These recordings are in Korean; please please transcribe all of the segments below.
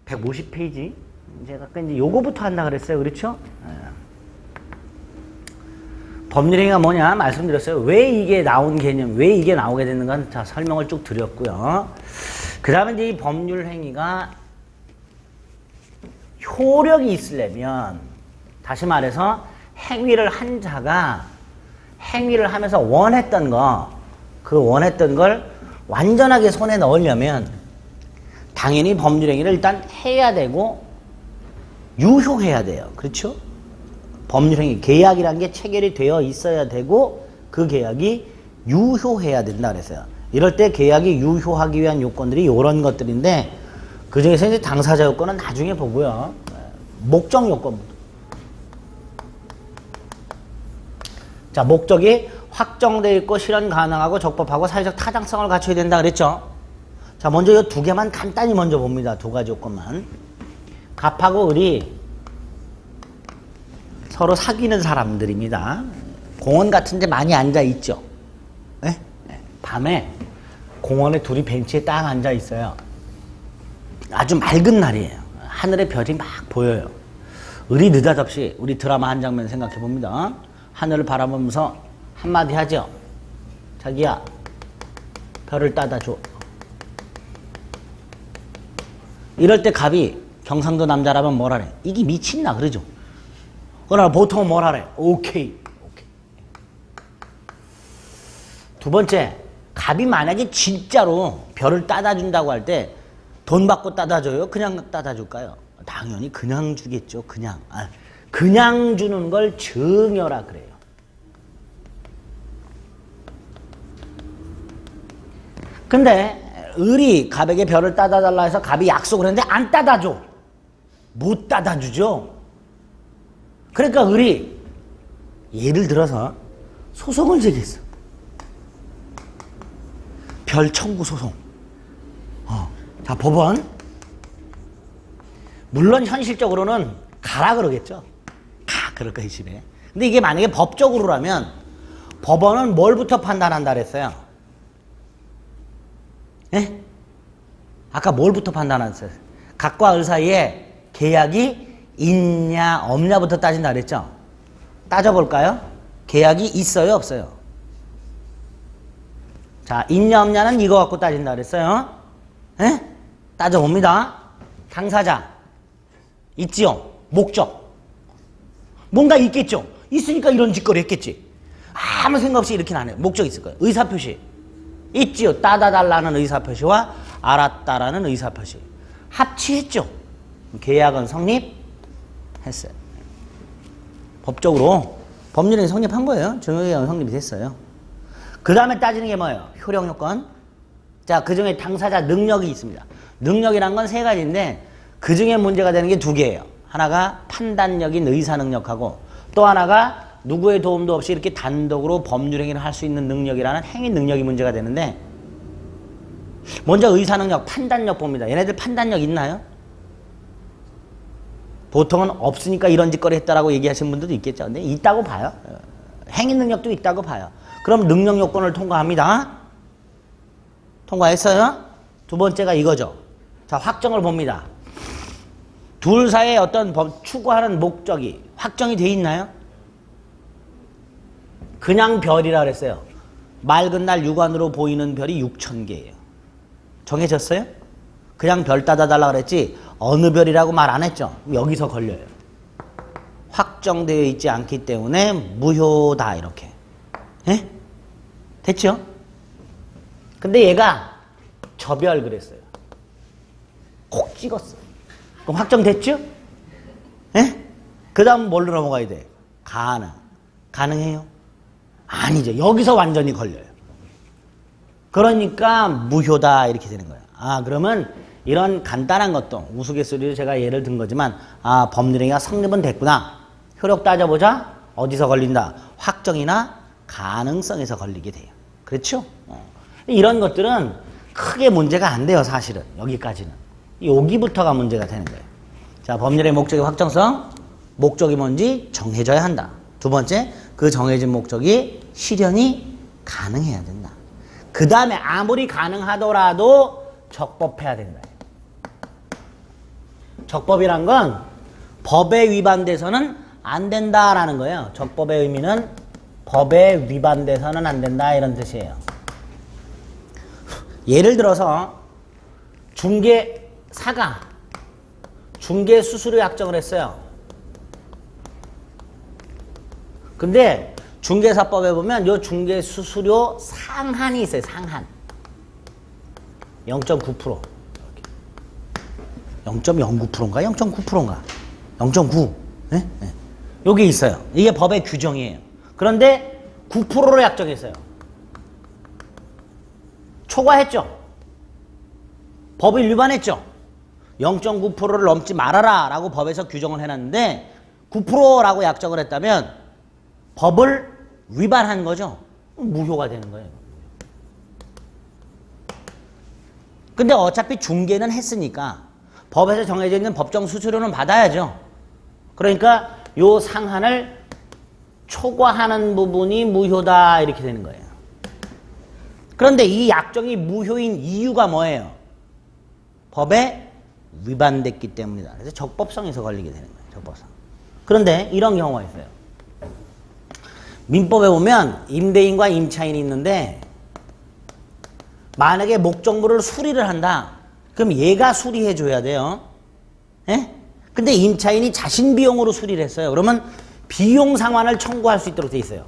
150페이지. 제가 아까 이제 요거부터 한다 그랬어요. 그렇죠? 법률행위가 뭐냐 말씀드렸어요. 왜 이게 나온 개념, 왜 이게 나오게 되는가 자 설명을 쭉 드렸고요. 그 다음에 이제 이 법률행위가 효력이 있으려면 다시 말해서 행위를 한 자가 행위를 하면서 원했던 거, 그 원했던 걸 완전하게 손에 넣으려면 당연히 법률행위를 일단 해야 되고 유효해야 돼요. 그렇죠? 법률행위, 계약이라는 게 체결이 되어 있어야 되고 그 계약이 유효해야 된다 그랬어요. 이럴 때 계약이 유효하기 위한 요건들이 이런 것들인데 그 중에서 이제 당사자 요건은 나중에 보고요. 목적 요건부터. 자, 목적이 확정되어 있고 실현 가능하고 적법하고 사회적 타당성을 갖춰야 된다 그랬죠. 자, 먼저 이 두 개만 간단히 먼저 봅니다. 두 가지 요건만. 갑하고 을이 서로 사귀는 사람들입니다. 공원 같은 데 많이 앉아 있죠. 네? 밤에 공원에 둘이 벤치에 딱 앉아 있어요. 아주 맑은 날이에요. 하늘에 별이 막 보여요. 을이 느닷없이 우리 드라마 한 장면 생각해 봅니다. 하늘을 바라보면서 한마디 하죠. 자기야, 별을 따다 줘. 이럴 때 갑이 경상도 남자라면 뭐라래? 이게 미친나 그러죠. 그러나 보통은 뭐라래? 오케이. 두 번째, 갑이 만약에 진짜로 별을 따다 준다고 할 때 돈 받고 따다 줘요? 그냥 따다 줄까요? 당연히 그냥 주겠죠. 그냥 주는 걸 증여라 그래요. 근데 을이 갑에게 별을 따다 달라 해서 갑이 약속을 했는데 안 따다 줘. 못 따다 주죠. 그러니까 을이 예를 들어서 소송을 제기했어. 별 청구 소송. 자, 법원. 물론 현실적으로는 가라 그러겠죠. 가 그럴 거예요, 집에. 근데 이게 만약에 법적으로라면 법원은 뭘부터 판단한다 그랬어요? 예? 아까 뭘부터 판단했어요? 갑과 을 사이에 계약이 있냐 없냐부터 따진다 그랬죠? 따져볼까요? 계약이 있어요 없어요? 자, 있냐 없냐는 이거 갖고 따진다 그랬어요. 예? 따져봅니다. 당사자 있지요? 목적 뭔가 있겠죠? 있으니까 이런 짓거리 했겠지. 아무 생각 없이 이렇게는 안 해요. 목적 있을 거예요. 의사표시 있지요? 따다달라는 의사표시와 알았다라는 의사표시 합치했죠? 계약은 성립했어요. 법적으로 법률행위 성립한 거예요. 증여계약은 성립이 됐어요. 그 다음에 따지는 게 뭐예요? 효력요건. 자, 그 중에 당사자 능력이 있습니다. 능력이란 건 세 가지인데 그 중에 문제가 되는 게 두 개예요. 하나가 판단력인 의사능력하고 또 하나가 누구의 도움도 없이 이렇게 단독으로 법률행위를 할 수 있는 능력이라는 행위 능력이 문제가 되는데 먼저 의사능력, 판단력 봅니다. 얘네들 판단력 있나요? 보통은 없으니까 이런 짓거리 했다라고 얘기하시는 분들도 있겠죠. 근데 있다고 봐요. 행위 능력도 있다고 봐요. 그럼 능력 요건을 통과합니다. 통과했어요? 두 번째가 이거죠. 자, 확정을 봅니다. 둘 사이에 어떤 추구하는 목적이 확정이 돼 있나요? 그냥 별이라 그랬어요. 맑은 날 육안으로 보이는 별이 6,000개예요. 정해졌어요? 그냥 별 따다 달라 그랬지 어느 별이라고 말 안 했죠. 여기서 걸려요. 확정되어 있지 않기 때문에 무효다 이렇게. 예? 됐죠? 근데 얘가 저 별 그랬어요. 콕 찍었어. 그럼 확정됐죠? 예? 그 다음 뭘로 넘어가야 돼? 가능해요? 아니죠. 여기서 완전히 걸려요. 그러니까 무효다 이렇게 되는 거예요. 그러면 이런 간단한 것도 우스갯소리로 제가 예를 든 거지만 법률행위가 성립은 됐구나. 효력 따져보자. 어디서 걸린다? 확정이나 가능성에서 걸리게 돼요. 그렇죠? 이런 것들은 크게 문제가 안 돼요. 사실은 여기까지는. 여기부터가 문제가 되는 거예요. 자, 법률의 목적의 확정성. 목적이 뭔지 정해져야 한다. 두 번째, 그 정해진 목적이 실현이 가능해야 된다. 그 다음에 아무리 가능하더라도 적법해야 된다. 적법이란 건 법에 위반돼서는 안 된다라는 거예요. 적법의 의미는 법에 위반돼서는 안 된다 이런 뜻이에요. 예를 들어서 중개사가 중개수수료 약정을 했어요. 근데 중개사법에 보면 요 중개수수료 상한이 있어요. 상한 0.9% 0.09%인가 0.9%인가 0.9 네? 네. 여기 있어요. 이게 법의 규정이에요. 그런데 9%로 약정했어요. 초과했죠. 법을 위반했죠. 0.9%를 넘지 말아라 라고 법에서 규정을 해놨는데 9%라고 약정을 했다면 법을 위반한 거죠. 무효가 되는 거예요. 근데 어차피 중개는 했으니까 법에서 정해져 있는 법정 수수료는 받아야죠. 그러니까 요 상한을 초과하는 부분이 무효다 이렇게 되는 거예요. 그런데 이 약정이 무효인 이유가 뭐예요? 법에 위반됐기 때문이다. 그래서 적법성에서 걸리게 되는 거예요. 적법성. 그런데 이런 경우가 있어요. 민법에 보면 임대인과 임차인이 있는데 만약에 목적물을 수리를 한다. 그럼 얘가 수리해 줘야 돼요. 예? 근데 임차인이 자신 비용으로 수리를 했어요. 그러면 비용 상환을 청구할 수 있도록 돼 있어요.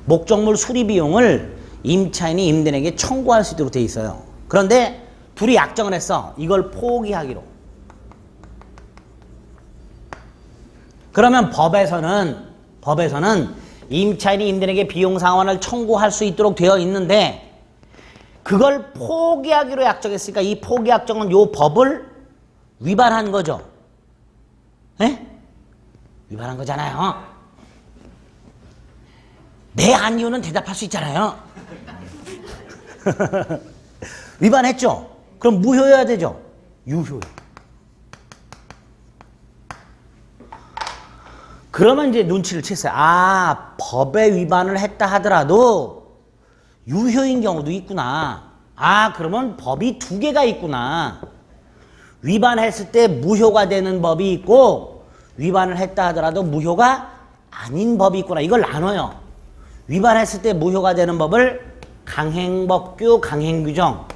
목적물 수리 비용을 임차인이 임대인에게 청구할 수 있도록 돼 있어요. 그런데 둘이 약정을 했어. 이걸 포기하기로. 그러면 법에서는 임차인이 임대인에게 비용 상환을 청구할 수 있도록 되어 있는데 그걸 포기하기로 약정했으니까 이 포기 약정은 요 법을 위반한 거죠. 예? 위반한 거잖아요. 네, 아니요는 대답할 수 있잖아요. 위반했죠? 그럼 무효여야 되죠? 유효요. 그러면 이제 눈치를 챘어요. 아, 법에 위반을 했다 하더라도 유효인 경우도 있구나. 아, 그러면 법이 두 개가 있구나. 위반했을 때 무효가 되는 법이 있고 위반을 했다 하더라도 무효가 아닌 법이 있구나. 이걸 나눠요. 위반했을 때 무효가 되는 법을 강행법규, 강행규정.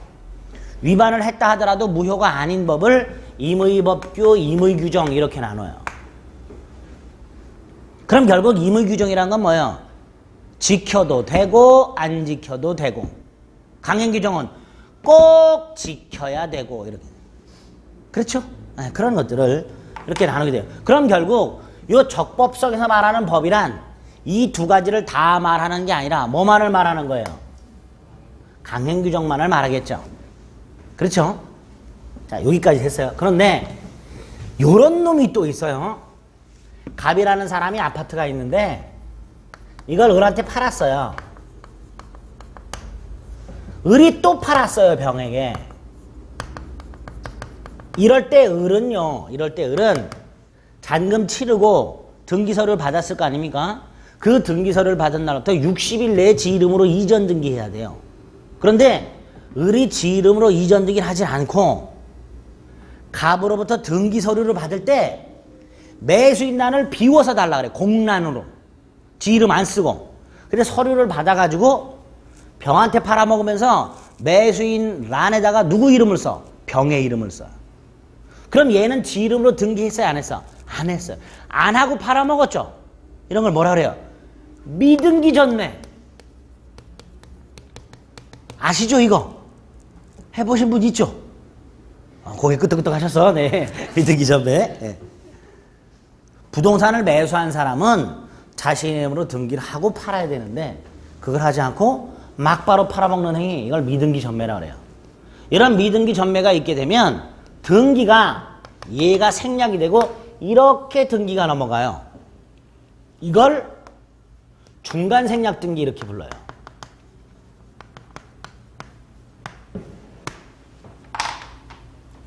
위반을 했다 하더라도 무효가 아닌 법을 임의법규, 임의규정 이렇게 나눠요. 그럼 결국 임의규정이란 건 뭐예요? 지켜도 되고 안 지켜도 되고 강행규정은 꼭 지켜야 되고 이렇게 그렇죠? 네, 그런 것들을 이렇게 나누게 돼요. 그럼 결국 이 적법성에서 말하는 법이란 이 두 가지를 다 말하는 게 아니라 뭐만을 말하는 거예요? 강행규정만을 말하겠죠. 그렇죠? 자, 여기까지 했어요. 그런데 요런 놈이 또 있어요. 갑이라는 사람이 아파트가 있는데 이걸 을한테 팔았어요. 을이 또 팔았어요, 병에게. 이럴 때 을은 잔금 치르고 등기서류를 받았을 거 아닙니까? 그 등기서류를 받은 날부터 60일 내에 지 이름으로 이전 등기해야 돼요. 그런데 을이 지 이름으로 이전 등기를 하지 않고 갑으로부터 등기서류를 받을 때 매수인란을 비워서 달라 그래. 공란으로. 지 이름 안 쓰고. 그래서 서류를 받아가지고 병한테 팔아먹으면서 매수인란에다가 누구 이름을 써? 병의 이름을 써. 그럼 얘는 지 이름으로 등기했어요? 안 했어? 안 했어요. 안 하고 팔아먹었죠? 이런 걸 뭐라 그래요? 미등기 전매. 아시죠 이거? 해보신 분 있죠? 고개 끄덕끄덕 하셨어. 네. 미등기 전매. 네. 부동산을 매수한 사람은 자신의 이름으로 등기를 하고 팔아야 되는데 그걸 하지 않고 막바로 팔아먹는 행위, 이걸 미등기 전매라고 그래요. 이런 미등기 전매가 있게 되면 등기가 얘가 생략이 되고 이렇게 등기가 넘어가요. 이걸 중간 생략 등기 이렇게 불러요.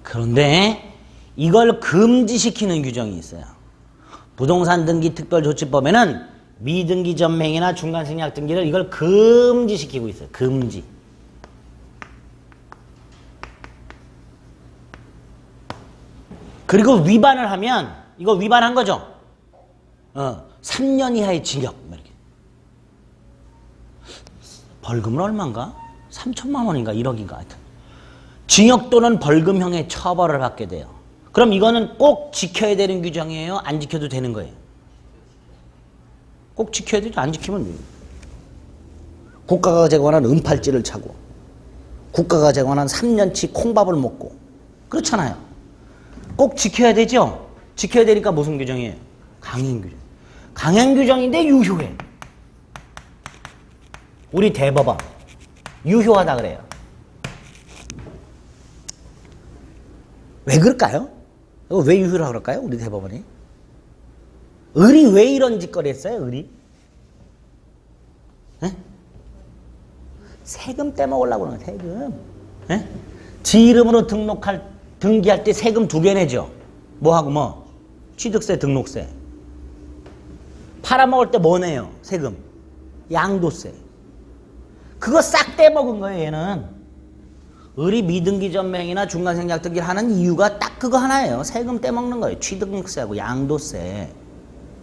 그런데 이걸 금지시키는 규정이 있어요. 부동산 등기 특별조치법에는 미등기 전매행위나 중간 생략 등기를 이걸 금지시키고 있어요. 금지. 그리고 위반을 하면 이거 위반한 거죠. 3년 이하의 징역. 이렇게. 벌금은 얼마인가? 3천만 원인가 1억인가 하여튼. 징역 또는 벌금형의 처벌을 받게 돼요. 그럼 이거는 꼭 지켜야 되는 규정이에요? 안 지켜도 되는 거예요? 꼭 지켜야 되죠. 안 지키면 국가가 제공한 은팔찌를 차고 국가가 제공한 3년치 콩밥을 먹고 그렇잖아요. 꼭 지켜야 되죠. 지켜야 되니까 무슨 규정이에요? 강행규정. 강행규정인데 유효해. 우리 대법원 유효하다 그래요. 왜 그럴까요? 왜 유효라고 그럴까요? 우리 대법원이? 을이 왜 이런 짓거리 했어요? 을이? 네? 세금 떼먹으려고 그러는 거예요. 세금. 네? 지 이름으로 등기할 때 세금 2배 내죠. 뭐하고 뭐? 취득세, 등록세. 팔아먹을 때 뭐 내요? 세금. 양도세. 그거 싹 떼먹은 거예요, 얘는. 을이 미등기 전매행이나 중간생략 등기를 하는 이유가 딱 그거 하나예요. 세금 떼먹는 거예요. 취득세하고 양도세.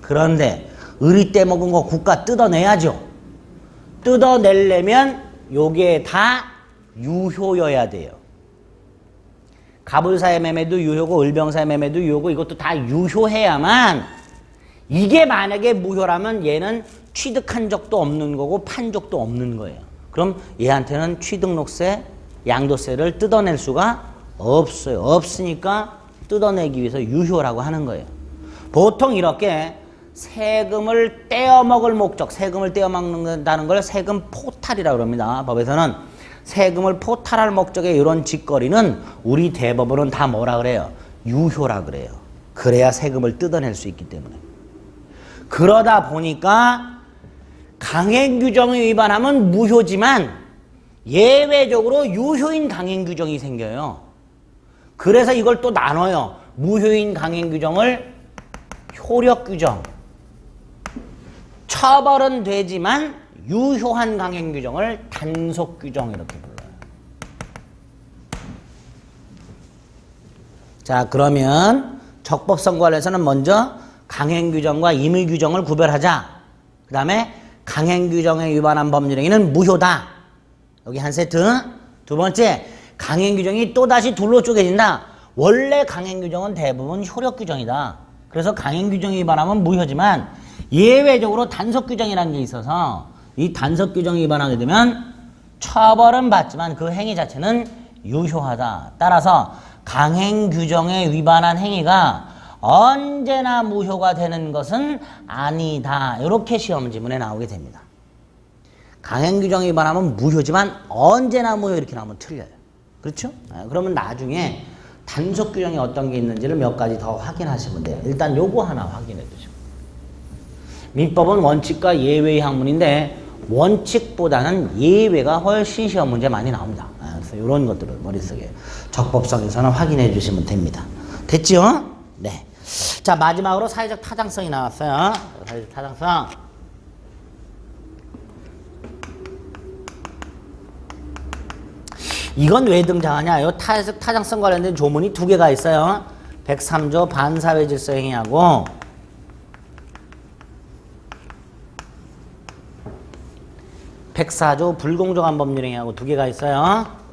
그런데 을이 떼먹은 거 국가 뜯어내야죠. 뜯어내려면 요게 다 유효여야 돼요. 갑을사의 매매도 유효고 을병사의 매매도 유효고 이것도 다 유효해야만 이게 만약에 무효라면 얘는 취득한 적도 없는 거고 판 적도 없는 거예요. 그럼 얘한테는 취등록세, 양도세를 뜯어낼 수가 없어요. 없으니까 뜯어내기 위해서 유효라고 하는 거예요. 보통 이렇게 세금을 떼어먹을 목적, 세금을 떼어먹는다는 걸 세금 포탈이라고 합니다. 법에서는 세금을 포탈할 목적의 이런 짓거리는 우리 대법원은 다 뭐라 그래요? 유효라 그래요. 그래야 세금을 뜯어낼 수 있기 때문에. 그러다 보니까 강행규정을 위반하면 무효지만 예외적으로 유효인 강행규정이 생겨요. 그래서 이걸 또 나눠요. 무효인 강행규정을 효력규정. 처벌은 되지만 유효한 강행규정을 단속규정 이렇게 불러요. 자, 그러면 적법성 관련해서는 먼저 강행규정과 임의규정을 구별하자. 그 다음에 강행규정에 위반한 법률행위는 무효다. 여기 한 세트. 두 번째, 강행규정이 또다시 둘로 쪼개진다. 원래 강행규정은 대부분 효력규정이다. 그래서 강행규정에 위반하면 무효지만 예외적으로 단속규정이라는 게 있어서 이 단속규정에 위반하게 되면 처벌은 받지만 그 행위 자체는 유효하다. 따라서 강행규정에 위반한 행위가 언제나 무효가 되는 것은 아니다. 이렇게 시험 지문에 나오게 됩니다. 강행규정에 위반하면 무효지만 언제나 무효 이렇게 나오면 틀려요. 그렇죠? 그러면 나중에 단속규정이 어떤 게 있는지를 몇 가지 더 확인하시면 돼요. 일단 요거 하나 확인해 두시고. 민법은 원칙과 예외의 학문인데 원칙보다는 예외가 훨씬 시험 문제 많이 나옵니다. 그래서 이런 것들을 머릿속에 적법성에서는 확인해 주시면 됩니다. 됐죠? 네. 자, 마지막으로 사회적 타당성이 나왔어요. 사회적 타당성. 이건 왜 등장하냐? 요 사회적 타당성 관련된 조문이 2개가 있어요. 103조 반사회 질서 행위하고 104조 불공정한 법률 행위하고 2개가 있어요.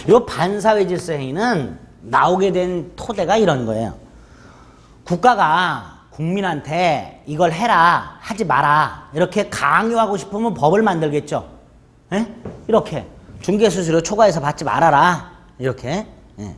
요 반사회 질서 행위는 나오게 된 토대가 이런 거예요. 국가가 국민한테 이걸 해라, 하지 마라 이렇게 강요하고 싶으면 법을 만들겠죠. 에? 이렇게 중개수수료 초과해서 받지 말아라 이렇게. 예.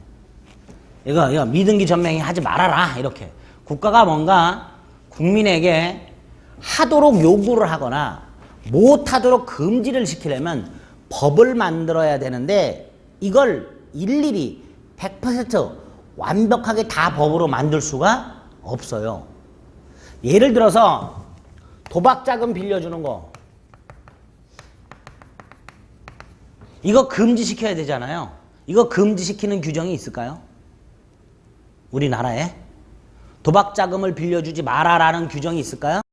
이거 미등기 전매행위 하지 말아라 이렇게 국가가 뭔가 국민에게 하도록 요구를 하거나 못하도록 금지를 시키려면 법을 만들어야 되는데 이걸 일일이 100% 완벽하게 다 법으로 만들 수가 없어요. 예를 들어서 도박자금 빌려주는 거 이거 금지시켜야 되잖아요. 이거 금지시키는 규정이 있을까요? 우리나라에 도박자금을 빌려주지 마라라는 규정이 있을까요?